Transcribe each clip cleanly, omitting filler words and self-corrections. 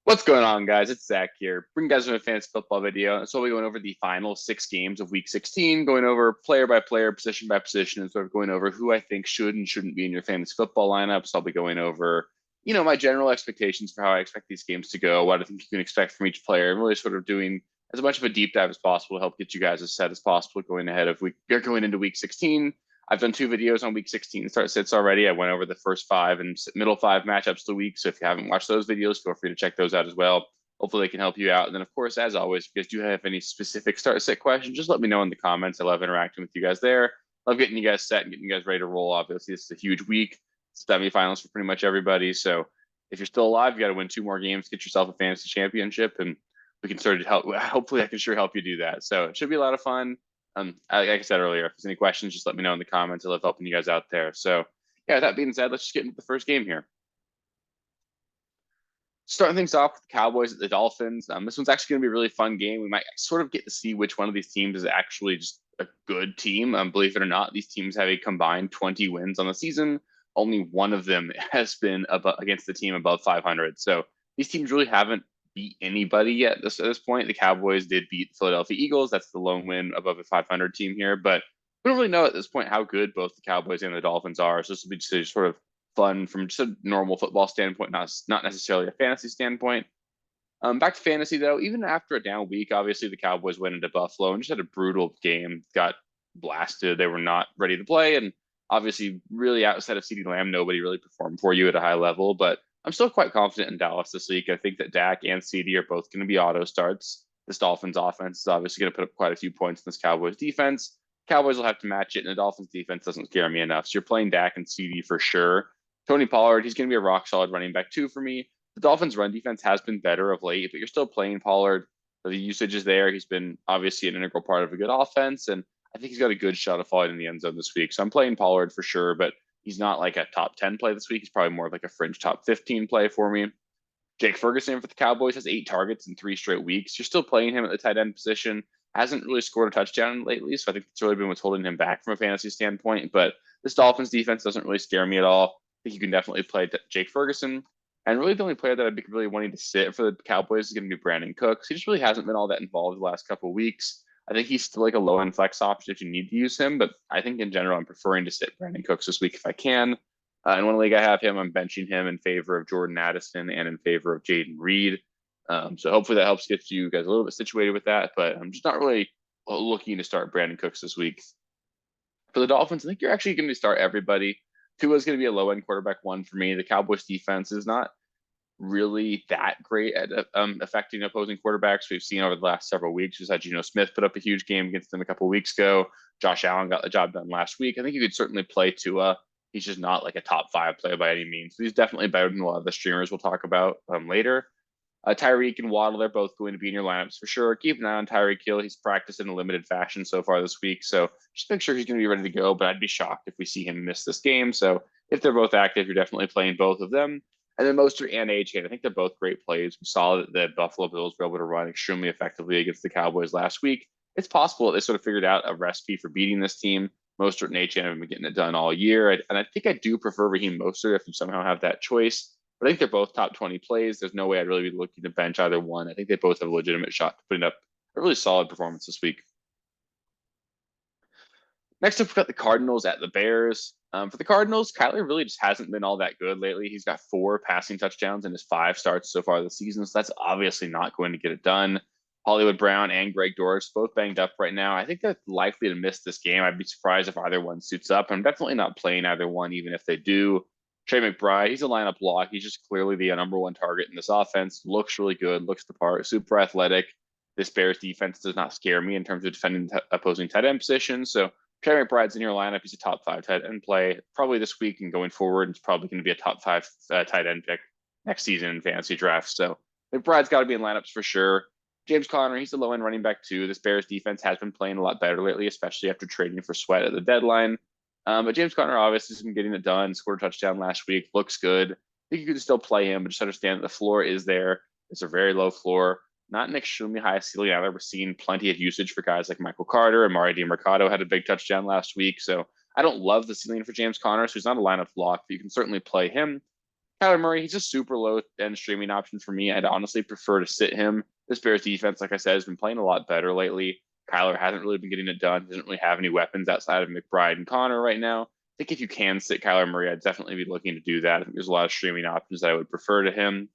What's going on, guys? It's Zach here. Bring you guys a fantasy football video. So we're going over the final 6 games of Week 16, going over player by player, position by position, and sort of going over who I think should and shouldn't be in your fantasy football lineups. I'll be going over, my general expectations for how I expect these games to go, what I think you can expect from each player, and really sort of doing as much of a deep dive as possible to help get you guys as set as possible going into Week 16. I've done 2 videos on Week 16 start sits already. I went over the first 5 and middle 5 matchups of the week. So if you haven't watched those videos, feel free to check those out as well. Hopefully they can help you out. And then, of course, as always, if you guys do have any specific start sit questions, just let me know in the comments. I love interacting with you guys there. Love getting you guys set and getting you guys ready to roll. Obviously, this is a huge week. It's semifinals for pretty much everybody. So if you're still alive, you got to win 2 more games, get yourself a fantasy championship, and we can sort of help. Hopefully, I can sure help you do that. So it should be a lot of fun. Like I said earlier, if there's any questions, just let me know in the comments. I love helping you guys out there. So, yeah, with that being said, let's just get into the first game here. Starting things off with the Cowboys at the Dolphins. This one's actually going to be a really fun game. We might sort of get to see which one of these teams is actually just a good team. Believe it or not, these teams have a combined 20 wins on the season. Only one of them has been against the team above 500. So these teams really haven't beat anybody yet at this point. The Cowboys did beat the Philadelphia Eagles. That's the lone win above a 500 team here. But we don't really know at this point how good both the Cowboys and the Dolphins are. So this will be just a sort of fun from just a normal football standpoint, not necessarily a fantasy standpoint. Back to fantasy, though, even after a down week, obviously the Cowboys went into Buffalo and just had a brutal game, got blasted. They were not ready to play. And obviously, really outside of CeeDee Lamb, nobody really performed for you at a high level. But I'm still quite confident in Dallas this week. I think that Dak and CD are both going to be auto starts. This Dolphins offense is obviously going to put up quite a few points in this Cowboys defense. Cowboys will have to match it, and the Dolphins defense doesn't scare me enough. So you're playing Dak and CD for sure. Tony Pollard, he's going to be a rock solid running back too for me. The Dolphins' run defense has been better of late, but you're still playing Pollard. The usage is there. He's been obviously an integral part of a good offense, and I think he's got a good shot of falling in the end zone this week. So I'm playing Pollard for sure, but he's not like a top 10 play this week. He's probably more of like a fringe top 15 play for me. Jake Ferguson for the Cowboys has 8 targets in 3 straight weeks. You're still playing him at the tight end position. Hasn't really scored a touchdown lately, so I think it's really been what's holding him back from a fantasy standpoint. But this Dolphins defense doesn't really scare me at all. I think you can definitely play Jake Ferguson. And really the only player that I'd be really wanting to sit for the Cowboys is going to be Brandon Cooks. He just really hasn't been all that involved the last couple of weeks. I think he's still like a low end flex option if you need to use him, but I think in general, I'm preferring to sit Brandon Cooks this week if I can. In one league I have him, I'm benching him in favor of Jordan Addison and in favor of Jaden Reed. So hopefully that helps get you guys a little bit situated with that, but I'm just not really looking to start Brandon Cooks this week. For the Dolphins, I think you're actually going to start everybody. Tua is going to be a low end quarterback 1 for me. The Cowboys defense is not really that great at affecting opposing quarterbacks. We've seen over the last several weeks. Just had Geno Smith put up a huge game against them a couple of weeks ago. Josh Allen got the job done last week. I think you could certainly play Tua. He's just not like a top 5 player by any means. So he's definitely better than a lot of the streamers we'll talk about later. Tyreek and Waddle, they're both going to be in your lineups for sure. Keep an eye on Tyreek Hill. He's practiced in a limited fashion so far this week. So just make sure he's going to be ready to go. But I'd be shocked if we see him miss this game. So if they're both active, you're definitely playing both of them. And then Mostert and A-Chain, I think they're both great plays. We saw that the Buffalo Bills were able to run extremely effectively against the Cowboys last week. It's possible that they sort of figured out a recipe for beating this team. Mostert and A-Chain have been getting it done all year. And I think I do prefer Raheem Mostert if you somehow have that choice. But I think they're both top 20 plays. There's no way I'd really be looking to bench either one. I think they both have a legitimate shot to putting up a really solid performance this week. Next up, we've got the Cardinals at the Bears. For the Cardinals, Kyler really just hasn't been all that good lately. He's got 4 passing touchdowns in his 5 starts so far this season, so that's obviously not going to get it done. Hollywood Brown and Greg Dortch both banged up right now. I think they're likely to miss this game. I'd be surprised if either one suits up. I'm definitely not playing either one, even if they do. Trey McBride, he's a lineup lock. He's just clearly the number 1 target in this offense. Looks really good, looks the part, super athletic. This Bears defense does not scare me in terms of defending opposing tight end positions. So Trey McBride's in your lineup. He's a top 5 tight end play probably this week and going forward. It's probably going to be a top 5 tight end pick next season in fantasy drafts. So McBride's got to be in lineups for sure. James Conner, he's a low end running back too. This Bears defense has been playing a lot better lately, especially after trading for Sweat at the deadline. But James Conner obviously has been getting it done. Scored a touchdown last week. Looks good. I think you could still play him, but just understand that the floor is there. It's a very low floor. Not an extremely high ceiling either. We're seeing plenty of usage for guys like Michael Carter. And Amari DiMercado had a big touchdown last week. So I don't love the ceiling for James Conner, so he's not a lineup lock, but you can certainly play him. Kyler Murray, he's a super low end streaming option for me. I'd honestly prefer to sit him. This Bears defense, like I said, has been playing a lot better lately. Kyler hasn't really been getting it done. He doesn't really have any weapons outside of McBride and Connor right now. I think if you can sit Kyler Murray, I'd definitely be looking to do that. I think there's a lot of streaming options that I would prefer to him.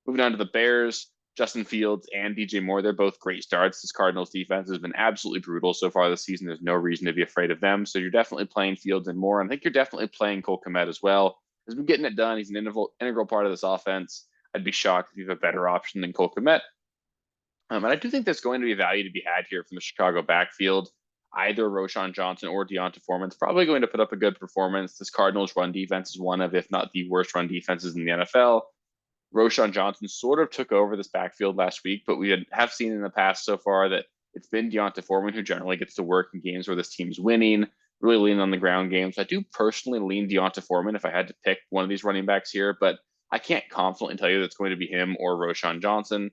Moving on to the Bears, Justin Fields and DJ Moore, they're both great starts. This Cardinals defense has been absolutely brutal so far this season. There's no reason to be afraid of them. So you're definitely playing Fields and Moore. And I think you're definitely playing Cole Kmet as well. He's been getting it done. He's an integral part of this offense. I'd be shocked if you have a better option than Cole Kmet. And I do think there's going to be value to be had here from the Chicago backfield. Either Roschon Johnson or Deonta Foreman's probably going to put up a good performance. This Cardinals run defense is one of, if not the worst run defenses in the NFL. Roschon Johnson sort of took over this backfield last week, but we have seen in the past so far that it's been Deonta Foreman who generally gets to work in games where this team's winning, really lean on the ground games. I do personally lean Deonta Foreman if I had to pick one of these running backs here, but I can't confidently tell you that it's going to be him or Roschon Johnson.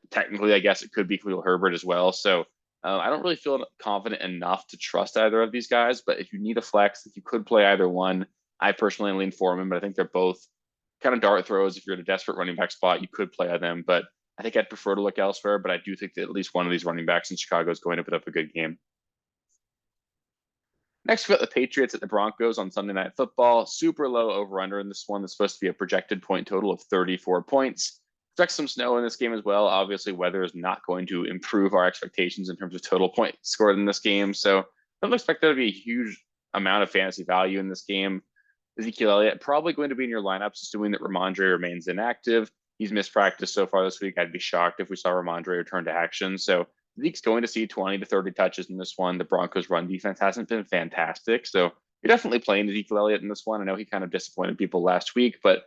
Technically, I guess it could be Khalil Herbert as well. So I don't really feel confident enough to trust either of these guys. But if you need a flex, if you could play either one, I personally lean Foreman, but I think they're both kind of dart throws. If you're in a desperate running back spot, you could play them. But I think I'd prefer to look elsewhere. But I do think that at least one of these running backs in Chicago is going to put up a good game. Next, we got the Patriots at the Broncos on Sunday Night Football. Super low over-under in this one. That's supposed to be a projected point total of 34 points. Expect some snow in this game as well. Obviously, weather is not going to improve our expectations in terms of total points scored in this game. So I don't expect there to be a huge amount of fantasy value in this game. Ezekiel Elliott probably going to be in your lineups, assuming that Ramondre remains inactive. He's missed practice so far this week. I'd be shocked if we saw Ramondre return to action. So Zeke's going to see 20 to 30 touches in this one. The Broncos' run defense hasn't been fantastic. So you're definitely playing Ezekiel Elliott in this one. I know he kind of disappointed people last week, but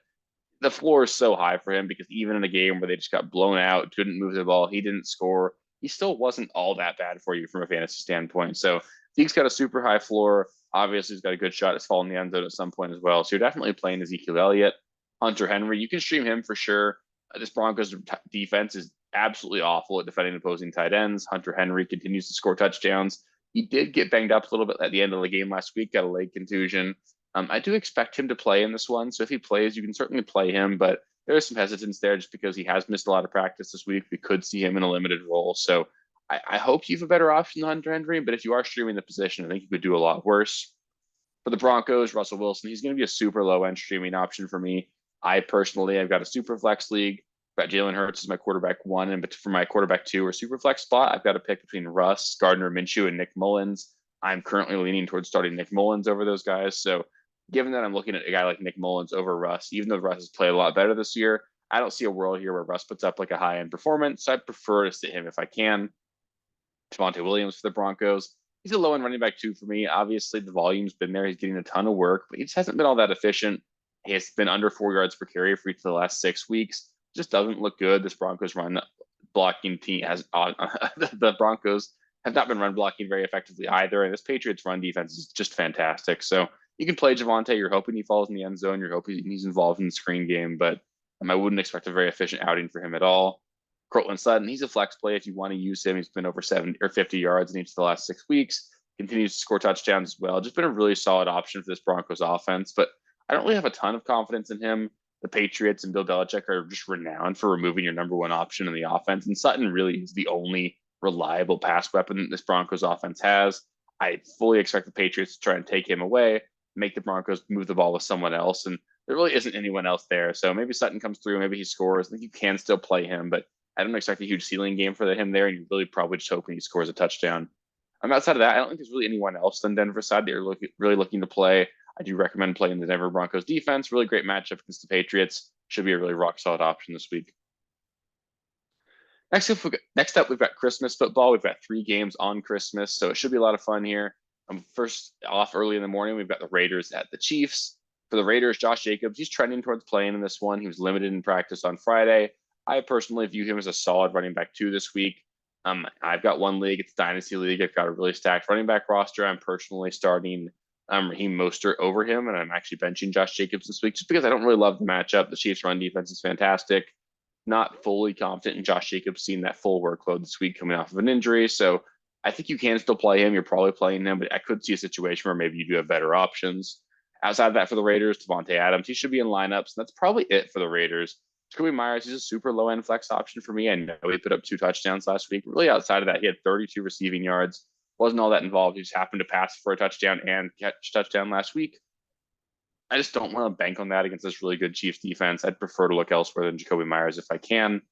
the floor is so high for him because even in a game where they just got blown out, couldn't move the ball, he didn't score, he still wasn't all that bad for you from a fantasy standpoint. So Zeke's got a super high floor. Obviously, he's got a good shot at falling in the end zone at some point as well. So you're definitely playing Ezekiel Elliott. Hunter Henry, you can stream him for sure. This Broncos defense is absolutely awful at defending opposing tight ends. Hunter Henry continues to score touchdowns. He did get banged up a little bit at the end of the game last week, got a leg contusion. I do expect him to play in this one. So if he plays, you can certainly play him, but there is some hesitance there just because he has missed a lot of practice this week. We could see him in a limited role. So I hope you have a better option than Hunter Henry, but if you are streaming the position, I think you could do a lot worse. For the Broncos, Russell Wilson, he's going to be a super low end streaming option for me. I've got a super flex league. I've got Jalen Hurts as my quarterback one, and for my quarterback two or super flex spot, I've got to pick between Russ, Gardner Minshew, and Nick Mullins. I'm currently leaning towards starting Nick Mullins over those guys. So given that I'm looking at a guy like Nick Mullins over Russ, even though Russ has played a lot better this year, I don't see a world here where Russ puts up like a high end performance. So I prefer to sit him if I can. Javonte Williams for the Broncos. He's a low end running back too for me. Obviously, the volume's been there. He's getting a ton of work, but he just hasn't been all that efficient. He has been under 4 yards per carry for each of the last 6 weeks. Just doesn't look good. This Broncos run blocking team has the Broncos have not been run blocking very effectively either. And this Patriots run defense is just fantastic. So you can play Javonte. You're hoping he falls in the end zone. You're hoping he's involved in the screen game, but I wouldn't expect a very efficient outing for him at all. Cortland Sutton, he's a flex play if you want to use him. He's been over 70 or 50 yards in each of the last 6 weeks. Continues to score touchdowns as well. Just been a really solid option for this Broncos offense, but I don't really have a ton of confidence in him. The Patriots and Bill Belichick are just renowned for removing your number one option in the offense, and Sutton really is the only reliable pass weapon this Broncos offense has. I fully expect the Patriots to try and take him away, make the Broncos move the ball with someone else, and there really isn't anyone else there. So maybe Sutton comes through, maybe he scores. I think you can still play him, but I don't expect a huge ceiling game for him there, and you're really probably just hoping he scores a touchdown. Outside of that, I don't think there's really anyone else than Denver side that you're really looking to play. I do recommend playing the Denver Broncos defense. Really great matchup against the Patriots. Should be a really rock solid option this week. Next up, we've got Christmas football. We've got 3 games on Christmas, so it should be a lot of fun here. First off, early in the morning, we've got the Raiders at the Chiefs. For the Raiders, Josh Jacobs, he's trending towards playing in this one. He was limited in practice on Friday. I personally view him as a solid running back 2 this week. I've got one league. It's Dynasty League. I've got a really stacked running back roster. I'm personally starting Raheem Mostert over him, and I'm actually benching Josh Jacobs this week just because I don't really love the matchup. The Chiefs' run defense is fantastic. Not fully confident in Josh Jacobs seeing that full workload this week coming off of an injury. So I think you can still play him. You're probably playing him, but I could see a situation where maybe you do have better options. Outside of that for the Raiders, Devontae Adams, he should be in lineups. And that's probably it for the Raiders. Jacoby Myers, he's a super low end flex option for me. I know he put up 2 touchdowns last week. Really, outside of that, he had 32 receiving yards. Wasn't all that involved. He just happened to pass for a touchdown and catch a touchdown last week. I just don't want to bank on that against this really good Chiefs defense. I'd prefer to look elsewhere than Jacoby Myers if I can.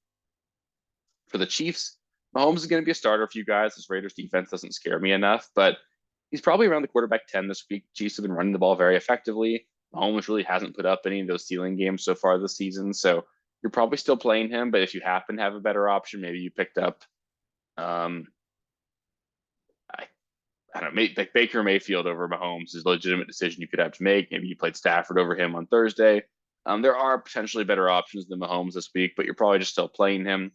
For the Chiefs, Mahomes is going to be a starter for you guys. This Raiders defense doesn't scare me enough, but he's probably around the quarterback 10 this week. Chiefs have been running the ball very effectively. Mahomes really hasn't put up any of those ceiling games so far this season, so you're probably still playing him. But if you happen to have a better option, maybe you picked up, I don't know, like Baker Mayfield over Mahomes is a legitimate decision you could have to make. Maybe you played Stafford over him on Thursday. There are potentially better options than Mahomes this week, but you're probably just still playing him.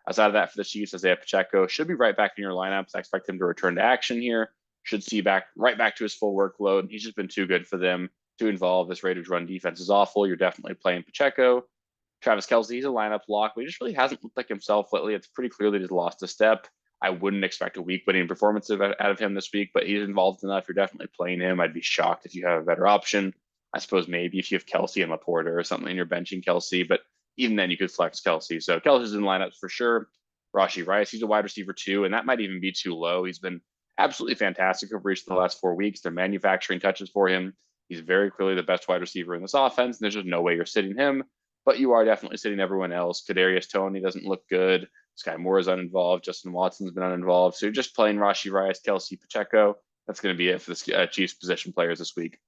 Outside of that, for the Chiefs, Isaiah Pacheco should be right back in your lineups. I expect him to return to action here. Should see right back to his full workload. He's just been too good for them to involve. This Raiders run defense is awful. You're definitely playing Pacheco. Travis Kelce, he's a lineup lock, but he just really hasn't looked like himself lately. It's pretty clearly he's lost a step. I wouldn't expect a week-winning performance out of him this week, but he's involved enough. You're definitely playing him. I'd be shocked if you have a better option. I suppose maybe if you have Kelce and Laporta or something, you're benching Kelce, but even then you could flex Kelce. So Kelce's in lineups for sure. Rashee Rice, he's a wide receiver too, and that might even be too low. He's been absolutely fantastic over each of the last 4 weeks. They're manufacturing touches for him. He's very clearly the best wide receiver in this offense, and there's just no way you're sitting him. But you are definitely sitting everyone else. Kadarius Toney doesn't look good. Sky Moore is uninvolved. Justin Watson's been uninvolved. So you're just playing Rashee Rice, Kelce, Pacheco. That's going to be it for the Chiefs position players this week.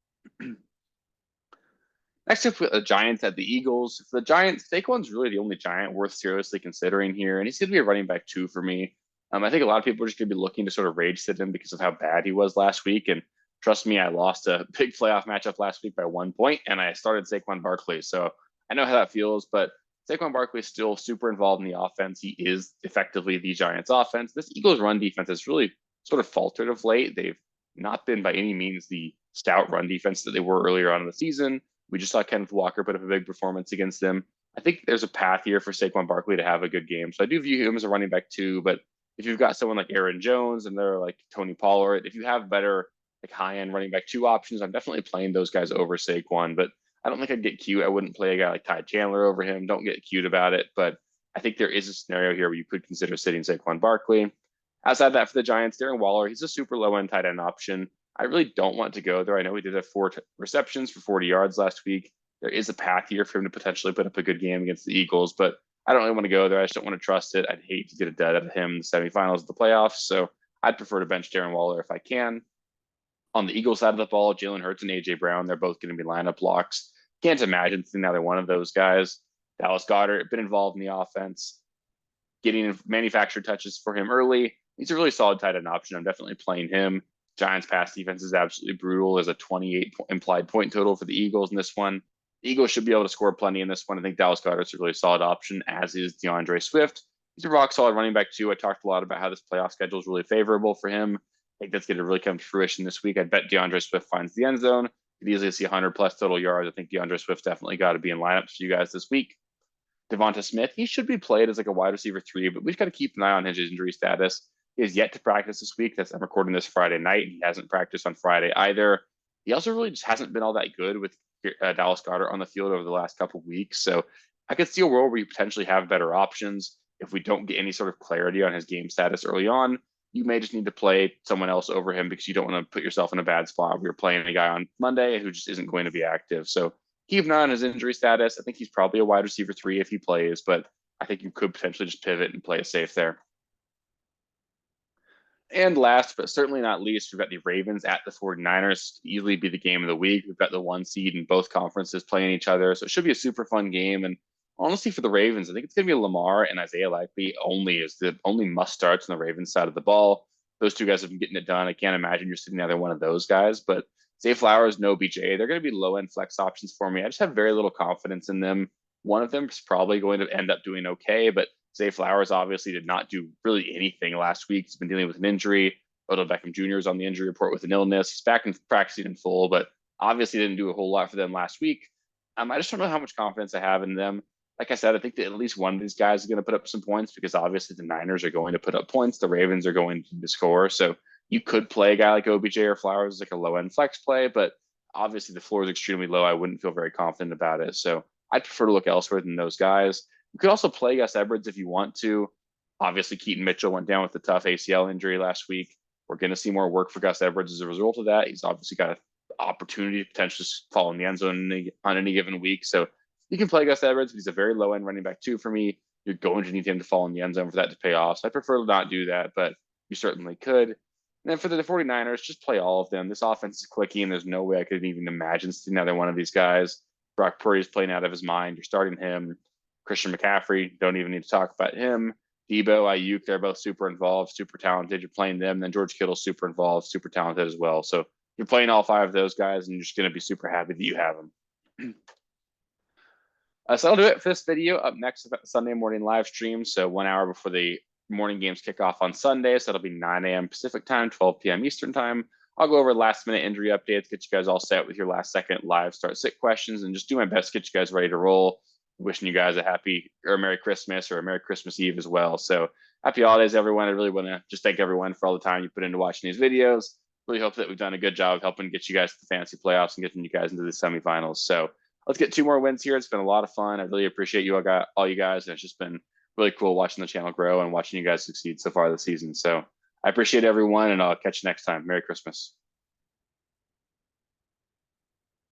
Next up, the Giants at the Eagles. For the Giants, Saquon's really the only Giant worth seriously considering here, and he's going to be a running back 2 for me. I think a lot of people are just going to be looking to sort of rage sit him because of how bad he was last week. And trust me, I lost a big playoff matchup last week by 1 point, and I started Saquon Barkley. So I know how that feels, but Saquon Barkley is still super involved in the offense. He is effectively the Giants' offense. This Eagles run defense has really sort of faltered of late. They've not been by any means the stout run defense that they were earlier on in the season. We just saw Kenneth Walker put up a big performance against them. I think there's a path here for Saquon Barkley to have a good game. So I do view him as a running back 2, but if you've got someone like Aaron Jones and they're like Tony Pollard, if you have better like high-end running back 2 options, I'm definitely playing those guys over Saquon, but I don't think I'd get cute. I wouldn't play a guy like Ty Chandler over him. Don't get cute about it, but I think there is a scenario here where you could consider sitting Saquon Barkley. Outside of that, for the Giants, Darren Waller, he's a super low-end tight end option. I really don't want to go there. I know he did have 4 receptions for 40 yards last week. There is a path here for him to potentially put up a good game against the Eagles, but I don't really want to go there. I just don't want to trust it. I'd hate to get a dud out of him in the semifinals of the playoffs, so I'd prefer to bench Darren Waller if I can. On the Eagles side of the ball, Jalen Hurts and A.J. Brown, they're both going to be lineup locks. Can't imagine seeing another one of those guys. Dallas Goedert, been involved in the offense, getting manufactured touches for him early. He's a really solid tight end option. I'm definitely playing him. Giants pass defense is absolutely brutal. There's a 28 implied point total for the Eagles in this one. The Eagles should be able to score plenty in this one. I think Dallas Goedert's a really solid option, as is DeAndre Swift. He's a rock solid running back too. I talked a lot about how this playoff schedule is really favorable for him. I think that's going to really come to fruition this week. I bet DeAndre Swift finds the end zone. Could easily see 100 plus total yards. I think DeAndre Swift's definitely got to be in lineups for you guys this week. Devonta Smith, he should be played as like a wide receiver 3, but we've got to keep an eye on his injury status. He has yet to practice this week. I'm recording this Friday night. He hasn't practiced on Friday either. He also really just hasn't been all that good with Dallas Goedert on the field over the last couple of weeks. So I could see a world where you potentially have better options. If we don't get any sort of clarity on his game status early on, you may just need to play someone else over him because you don't want to put yourself in a bad spot where you're playing a guy on Monday who just isn't going to be active. So keep an eye on his injury status. I think he's probably a wide receiver 3 if he plays, but I think you could potentially just pivot and play it safe there. And last, but certainly not least, we've got the Ravens at the 49ers. Easily be the game of the week. We've got the 1 seed in both conferences playing each other. So it should be a super fun game. And honestly, for the Ravens, I think it's going to be Lamar and Isaiah Likely only as the only must starts on the Ravens side of the ball. Those 2 guys have been getting it done. I can't imagine you're sitting either one of those guys, but Zay Flowers, no BJ. They're going to be low end flex options for me. I just have very little confidence in them. One of them is probably going to end up doing okay, but Zay Flowers obviously did not do really anything last week. He's been dealing with an injury. Odell Beckham Jr. is on the injury report with an illness. He's back in practicing in full, but obviously didn't do a whole lot for them last week. I just don't know how much confidence I have in them. Like I said, I think that at least one of these guys is going to put up some points because obviously the Niners are going to put up points. The Ravens are going to score. So you could play a guy like OBJ or Flowers as like a low end flex play, but Obviously, the floor is extremely low. I wouldn't feel very confident about it. So I'd prefer to look elsewhere than those guys. You could also play Gus Edwards if you want to. Obviously, Keaton Mitchell went down with a tough ACL injury last week. We're going to see more work for Gus Edwards as a result of that. He's obviously got an opportunity to potentially fall in the end zone on any given week. So you can play Gus Edwards, but he's a very low end running back too for me. You're going to need him to fall in the end zone for that to pay off. So I prefer to not do that, but you certainly could. And then for the 49ers, just play all of them. This offense is clicky, and there's no way I could even imagine seeing another one of these guys. Brock Purdy's playing out of his mind. You're starting him. Christian McCaffrey, don't even need to talk about him. Debo, Ayuk, they're both super involved, super talented. You're playing them. Then George Kittle's super involved, super talented as well. So you're playing all five of those guys, and you're just going to be super happy that you have them. So that'll do it for this video. Up next is the Sunday morning live stream. So 1 hour before the morning games kick off on Sunday. So that'll be 9 a.m. Pacific time, 12 p.m. Eastern time. I'll go over last minute injury updates, get you guys all set with your last second live start sit questions, and just do my best to get you guys ready to roll. Wishing you guys a happy or a Merry Christmas or a Merry Christmas Eve as well. So happy holidays, everyone. I really want to just thank everyone for all the time you put into watching these videos. Really hope that we've done a good job of helping get you guys to the fantasy playoffs and getting you guys into the semifinals. So let's get 2 more wins here. It's been a lot of fun. I really appreciate all you guys. And it's just been really cool watching the channel grow and watching you guys succeed so far this season. So I appreciate everyone, and I'll catch you next time. Merry Christmas.